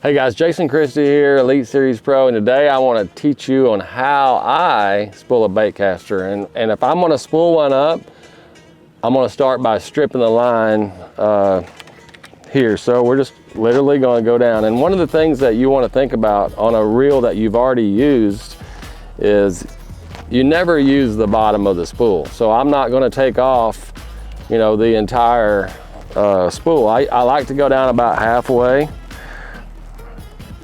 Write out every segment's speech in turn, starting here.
Hey guys, Jason Christie here, Elite Series Pro, and today I want to teach you on how I spool a bait caster. And if I'm going to spool one up, I'm going to start by stripping the line here. So we're just literally going to go down. And one of the things that you want to think about on a reel that you've already used is you never use the bottom of the spool. So I'm not going to take off, you know, the entire spool. I like to go down about halfway.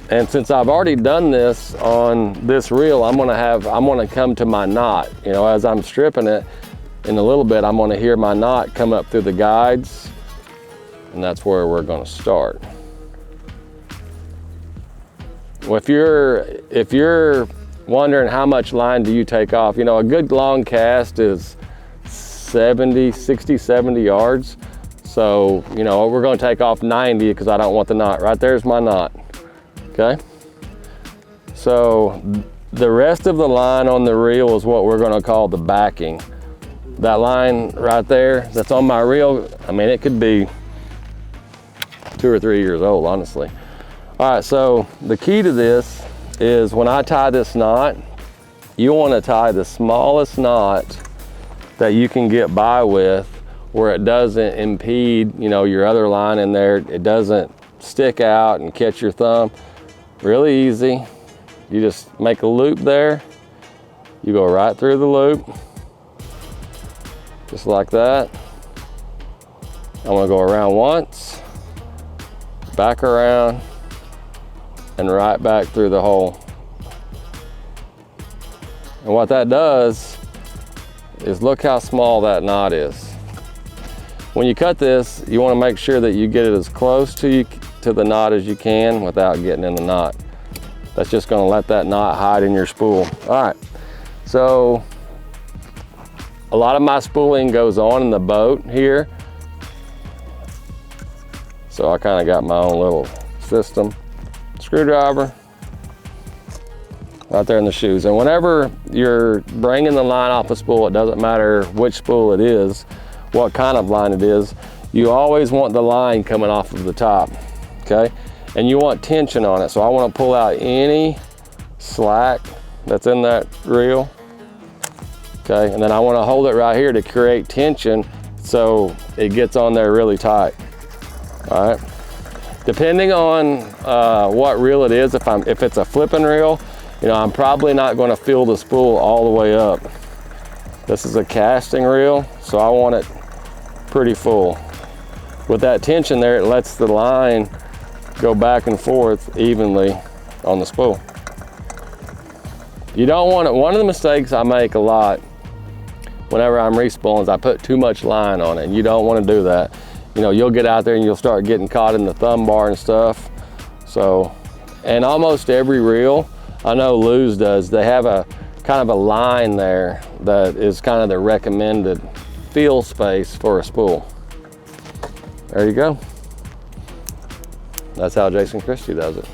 And since I've already done this on this reel, I'm gonna come to my knot. You know, as I'm stripping it in a little bit, I'm gonna hear my knot come up through the guides, and that's where we're gonna start. Well, if you're wondering how much line do you take off, you know, a good long cast is 60, 70 yards. So, you know, we're gonna take off 90 because I don't want the knot. Right there's my knot. Okay, so the rest of the line on the reel is what we're going to call the backing. That line right there that's on my reel, I mean, it could be 2 or 3 years old, honestly. All right, so the key to this is when I tie this knot, you want to tie the smallest knot that you can get by with, where it doesn't impede, you know, your other line in there. It doesn't stick out and catch your thumb. Really easy. You just make a loop there. You go right through the loop, just like that. I'm gonna go around once, back around, and right back through the hole. And what that does is look how small that knot is. When you cut this, you wanna make sure that you get it as close to the knot as you can without getting in the knot. That's just gonna let that knot hide in your spool. All right, so a lot of my spooling goes on in the boat here. So I kind of got my own little system. Screwdriver, right there in the shoes. And whenever you're bringing the line off a spool, it doesn't matter which spool it is, what kind of line it is, you always want the line coming off of the top. Okay, and you want tension on it. So I want to pull out any slack that's in that reel. Okay, and then I want to hold it right here to create tension so it gets on there really tight. All right, depending on what reel it is, if it's a flipping reel, you know, I'm probably not going to fill the spool all the way up. This is a casting reel, so I want it pretty full. With that tension there, it lets the line go back and forth evenly on the spool. You don't want it. One of the mistakes I make a lot whenever I'm respooling is I put too much line on it, and you don't want to do that. You know, you'll get out there and you'll start getting caught in the thumb bar and stuff. So, and almost every reel, I know Lou's does, they have a kind of a line there that is kind of the recommended fill space for a spool. There you go. That's how Jason Christie does it.